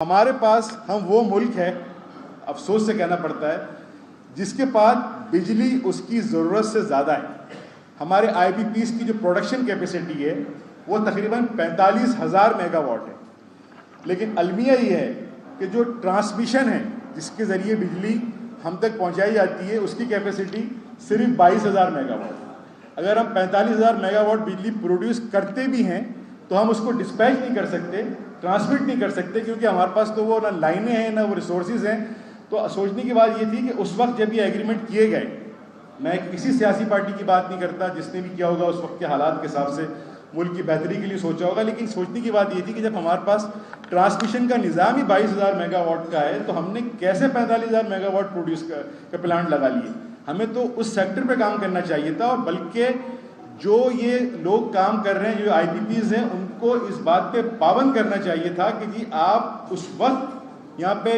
हमारे पास हम वो मुल्क है, अफसोस से कहना पड़ता है, जिसके पास बिजली उसकी ज़रूरत से ज़्यादा है। हमारे आईपीपीज़ की जो प्रोडक्शन कैपेसिटी है वो तकरीबन 45,000 मेगावाट है, लेकिन अलमिया ये है कि जो ट्रांसमिशन है जिसके ज़रिए बिजली हम तक पहुंचाई जाती है उसकी कैपेसिटी सिर्फ 22,000 मेगावाट। अगर हम 45,000 मेगावाट बिजली प्रोड्यूस करते भी हैं तो हम उसको डिस्पैच नहीं कर सकते, ट्रांसमिट नहीं कर सकते, क्योंकि हमारे पास तो वो ना लाइनें हैं ना वो रिसोर्सेज हैं। तो सोचने की बात ये थी कि उस वक्त जब ये एग्रीमेंट किए गए, मैं किसी सियासी पार्टी की बात नहीं करता, जिसने भी किया होगा उस वक्त के हालात के हिसाब से मुल्क की बेहतरी के लिए सोचा होगा, लेकिन सोचने की बात ये थी कि जब हमारे पास ट्रांसमिशन का निज़ाम ही 22,000 मेगावाट का है तो हमने कैसे 45,000 मेगावाट प्रोड्यूस का प्लांट लगा लिए। हमें तो उस सेक्टर पे काम करना चाहिए था, और बल्कि जो ये लोग काम कर रहे हैं, जो आईपीपीज़ हैं, उनको इस बात पे पाबंद करना चाहिए था कि जी आप उस वक्त यहाँ पे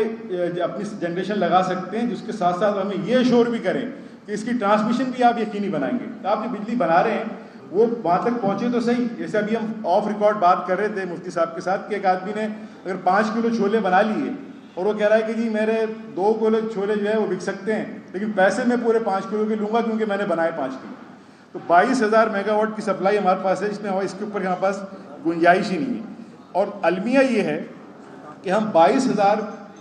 अपनी जनरेशन लगा सकते हैं, जिसके साथ साथ हमें ये श्योर भी करें कि इसकी ट्रांसमिशन भी आप यकीनी बनाएंगे। तो आप जो बिजली बना रहे हैं वो वहाँ तक पहुँचे तो सही। जैसे अभी हम ऑफ रिकॉर्ड बात कर रहे थे मुफ्ती साहब के साथ कि एक आदमी ने अगर 5 किलो छोले बना लिए और वो कह रहा है कि जी मेरे 2 किलो छोले जो है वो बिक सकते हैं, लेकिन पैसे मैं पूरे 5 किलो के लूँगा क्योंकि मैंने बनाए 5 किलो। तो 22,000 मेगावाट की सप्लाई हमारे पास है, जिसमें इसके ऊपर हमारे पास गुंजाइश ही नहीं है। और अलमिया ये है कि हम 22,000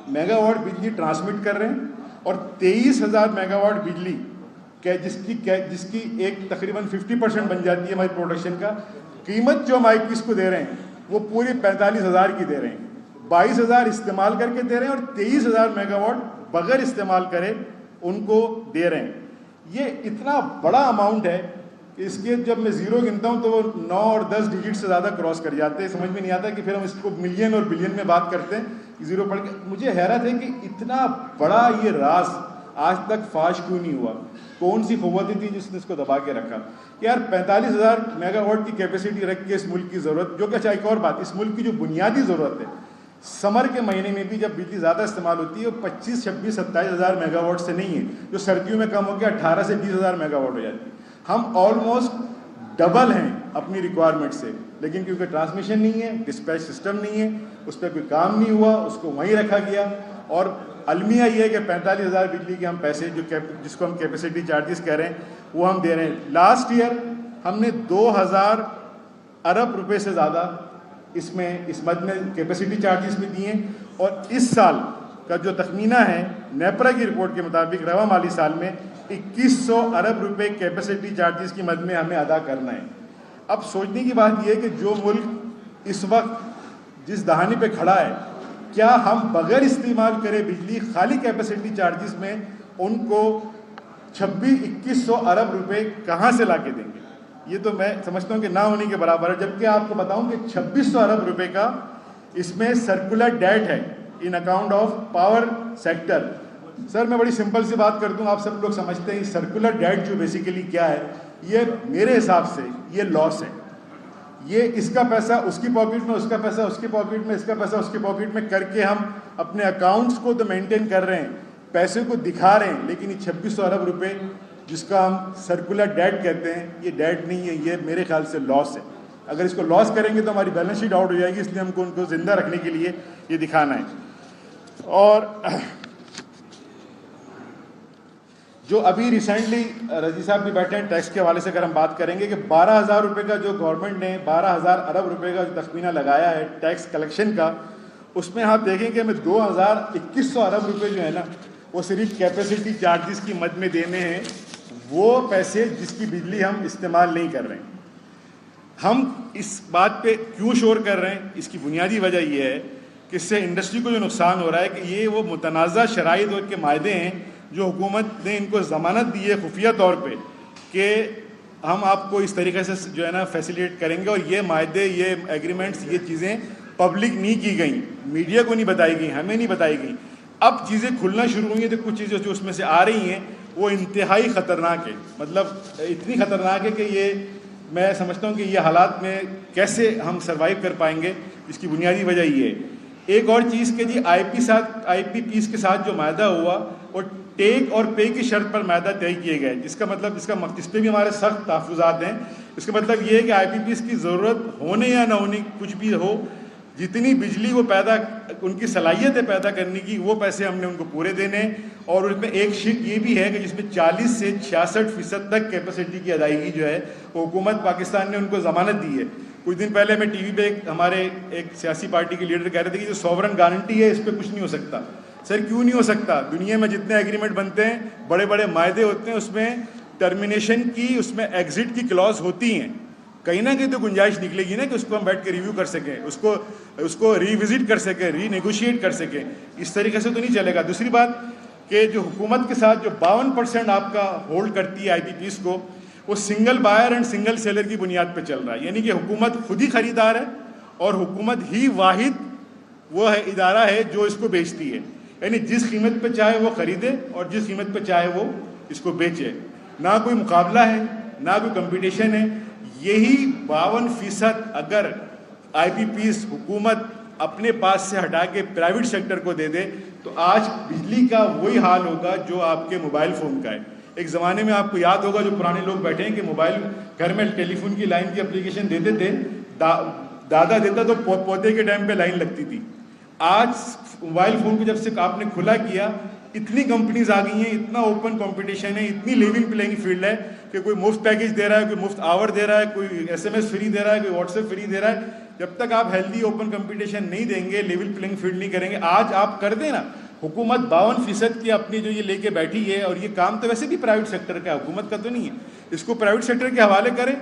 मेगावाट बिजली ट्रांसमिट कर रहे हैं और 23,000 मेगावाट बिजली जिसकी एक तकरीबन 50% बन जाती है हमारी प्रोडक्शन का। कीमत जो हम आईपीएस को दे रहे हैं वो पूरी 45,000 की दे रहे हैं। 22,000 इस्तेमाल करके दे रहे हैं और 23,000 मेगावाट बगैर इस्तेमाल करे उनको दे रहे हैं। ये इतना बड़ा अमाउंट है कि इसके जब मैं ज़ीरो गिनता हूँ तो वो 9 और 10 डिजिट से ज़्यादा क्रॉस कर जाते हैं। समझ में नहीं आता कि फिर हम इसको मिलियन और बिलियन में बात करते हैं, ज़ीरो पढ़ के। मुझे हैरत है कि इतना बड़ा ये राज आज तक फाश क्यों नहीं हुआ। कौन सी क़ुव्वतें थी जिसने इसको दबा के रखा कि यार 45,000 मेगावाट की कैपेसिटी रख के इस मुल्क की ज़रूरत, जो कि अच्छा एक और बात, इस मुल्क की जो बुनियादी ज़रूरत है समर के महीने में भी जब बिजली ज़्यादा इस्तेमाल होती है वो 25, 26, 27,000 मेगावाट से नहीं है, जो सर्दियों में कम होकर 18 से 20,000 मेगावाट हो जाती है। हम ऑलमोस्ट डबल हैं अपनी रिक्वायरमेंट से, लेकिन क्योंकि ट्रांसमिशन नहीं है, डिस्पैच सिस्टम नहीं है, उस पर कोई काम नहीं हुआ, उसको वहीं रखा गया। और अलमिया ये है कि 45,000 बिजली के हम पैसे जिसको हम कैपेसिटी चार्जेस कह रहे हैं वो हम दे रहे हैं। लास्ट ईयर हमने 2,000 अरब रुपए से ज़्यादा इसमें इस मद में कैपेसिटी चार्जेस में दिए, और इस साल का जो तखमीना है नेपरा की रिपोर्ट के मुताबिक रवा माली साल में 2100 अरब रुपए कैपेसिटी चार्जेस की मद में हमें अदा करना है। अब सोचने की बात यह है कि जो मुल्क इस वक्त जिस दहानी पे खड़ा है, क्या हम बगैर इस्तेमाल करे बिजली खाली कैपेसिटी चार्जेस में उनको 2100 अरब रुपए कहाँ से ला के देंगे? ये तो मैं समझता हूँ कि ना होने के बराबर है। जबकि आपको बताऊँ कि 2600 अरब रुपए का इसमें सर्कुलर डेट है in account of power sector. Sir मैं बड़ी सिंपल सी बात कर दूँ, आप सब लोग समझते हैं सर्कुलर डेट जो बेसिकली क्या है, ये मेरे हिसाब से ये लॉस है। ये इसका पैसा उसकी पॉकेट में, उसका पैसा उसकी पॉकेट में, इसका पैसा उसकी पॉकेट में करके हम अपने अकाउंट्स को तो मेंटेन कर रहे हैं, पैसे को दिखा रहे हैं, लेकिन ये 2600 अरब रुपए जिसका हम सर्कुलर डेट कहते हैं, ये डेट नहीं है, ये मेरे ख्याल से लॉस है। अगर इसको लॉस करेंगे तो हमारी बैलेंस शीट आउट हो जाएगी, इसलिए हमको उनको ज़िंदा रखने के लिए ये दिखाना है। और जो अभी रिसेंटली रजी साहब भी बैठे हैं, टैक्स के हवाले से अगर हम बात करेंगे कि 12,000 रुपये का जो गवर्नमेंट ने 12,000 अरब रुपए का जो तखमीना लगाया है टैक्स कलेक्शन का, उसमें आप देखेंगे हमें 2,2100 अरब रुपए जो है ना वो सिर्फ कैपेसिटी चार्जेस की मद में देने हैं, वो पैसे जिसकी बिजली हम इस्तेमाल नहीं कर रहे हैं। हम इस बात पे क्यों शोर कर रहे हैं, इसकी बुनियादी वजह यह है कि इससे इंडस्ट्री को जो नुकसान हो रहा है कि ये वो मुतनाज़ा शराइत के मायदे हैं जो हुकूमत ने इनको ज़मानत दी है खुफिया तौर पे कि हम आपको इस तरीके से जो है ना फैसिलिटेट करेंगे, और ये मायदे, ये एग्रीमेंट्स, ये चीज़ें पब्लिक नहीं की गई, मीडिया को नहीं बताई गई, हमें नहीं बताई गई। अब चीज़ें खुलना शुरू हुई हैं तो कुछ चीज़ें जो उसमें से आ रही हैं वो इंतहाई ख़तरनाक है, मतलब इतनी ख़तरनाक है कि ये मैं समझता हूँ कि ये हालात में कैसे हम सर्वाइव कर पाएंगे, इसकी बुनियादी वजह ये है। एक और चीज़ के जी आईपीपीज़ के साथ जो मायदा हुआ वो टेक और पे की शर्त पर मायदा तय किए गए, जिसका मतलब इस पर भी हमारे सख्त तहफ़्फ़ुज़ात हैं। इसका मतलब ये है कि आईपीपीज़ की ज़रूरत होने या ना होने कुछ भी हो, जितनी बिजली वो पैदा, उनकी सलाहियत है पैदा करने की, वो पैसे हमने उनको पूरे देने। और उसमें एक शीट ये भी है कि जिसमें 40 से 66% तक कैपेसिटी की अदायगी जो है वो हुकूमत पाकिस्तान ने उनको ज़मानत दी है। कुछ दिन पहले मैं टीवी पे हमारे एक सियासी पार्टी के लीडर कह रहे थे कि जो सॉवरन गारंटी है इस पर कुछ नहीं हो सकता। सर क्यों नहीं हो सकता? दुनिया में जितने एग्रीमेंट बनते हैं, बड़े बड़े मायदे होते हैं, उसमें टर्मिनेशन की, उसमें एग्जिट की क्लॉज होती हैं। कहीं ना कहीं तो गुंजाइश निकलेगी ना कि उसको हम बैठ के रिव्यू कर सकें, उसको रीविजिट कर सकें, रीनेगोशिएट कर सकें। इस तरीके से तो नहीं चलेगा। दूसरी बात कि जो हुकूमत के साथ जो 52% आपका होल्ड करती है IPPs को, वो single buyer and single seller की बुनियाद पे चल रहा है। यानी कि हुकूमत खुद ही खरीदार है और हुकूमत ही वाहिद वो है इदारा है जो इसको बेचती है। यानी जिस कीमत पे चाहे वो खरीदे और जिस कीमत पे चाहे वो इसको बेचे। ना कोई मुकाबला है, ना कोई कंपटीशन है। यही 52% अगर IPPs हुकूमत अपने पास से हटा के प्राइवेट सेक्टर को दे दे तो आज बिजली का वही हाल होगा जो आपके मोबाइल फ़ोन का है। एक ज़माने में आपको याद होगा, जो पुराने लोग बैठे हैं, कि मोबाइल घर में टेलीफोन की लाइन की एप्लीकेशन देते थे, दादा देता तो पौधे के टाइम पे लाइन लगती थी। आज मोबाइल फ़ोन को जब से आपने खुला किया, इतनी कंपनीज आ गई हैं, इतना ओपन कंपटीशन है, इतनी लेवल प्लेइंग फील्ड है कि कोई मुफ्त पैकेज दे रहा है, कोई मुफ्त आवर दे रहा है, कोई SMS फ्री दे रहा है, कोई व्हाट्सएप फ्री दे रहा है। जब तक आप हेल्दी ओपन कंपटीशन नहीं देंगे, लेवल प्लेइंग फील्ड नहीं करेंगे। आज आप कर देना, हुकूमत 52% की अपनी जो ये लेके बैठी है, और ये काम तो वैसे भी प्राइवेट सेक्टर का है, हुकूमत का तो नहीं है। इसको प्राइवेट सेक्टर के हवाले करें,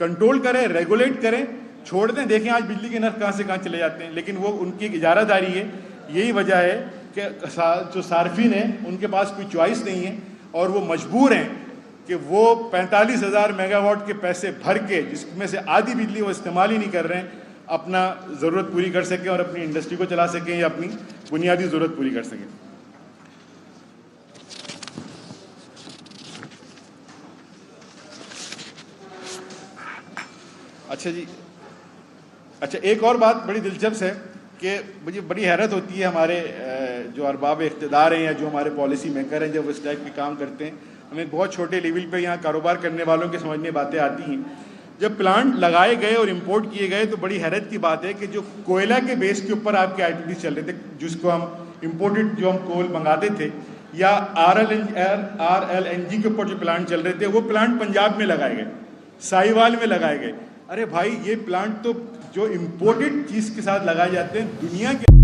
कंट्रोल करें, रेगुलेट करें, छोड़ दें। देखें आज बिजली के नर्ख कहाँ से कहाँ चले जाते हैं, लेकिन वो उनकी एक इजारादारी है। यही वजह है कि जो सार्फिन है उनके पास कोई चॉइस नहीं है और वो मजबूर हैं कि वो 45,000 मेगावाट के पैसे भर के, जिसमें से आधी बिजली वो इस्तेमाल ही नहीं कर रहे हैं, अपना ज़रूरत पूरी कर सकें और अपनी इंडस्ट्री को चला सकें या अपनी बुनियादी ज़रूरत पूरी कर सकें। अच्छा जी, अच्छा एक और बात बड़ी दिलचस्प है कि मुझे बड़ी हैरत होती है, हमारे जो अरबाब इख्तिदार हैं या जो हमारे पॉलिसी मेकर हैं, जब वो इस टाइप के काम करते हैं, हमें बहुत छोटे लेवल पे यहाँ कारोबार करने वालों के समझ में बातें आती हैं। जब प्लांट लगाए गए और इंपोर्ट किए गए तो बड़ी हैरत की बात है कि जो कोयला के बेस के ऊपर आपके IPPs चल रहे थे, जिसको हम इम्पोर्टेड जो हम कोल मंगाते थे, या RLNG के ऊपर जो प्लांट चल रहे थे, वो प्लांट पंजाब में लगाए गए, साहिवाल में लगाए गए। अरे भाई, ये प्लांट तो जो इम्पोर्टेड चीज़ के साथ लगाए जाते हैं दुनिया के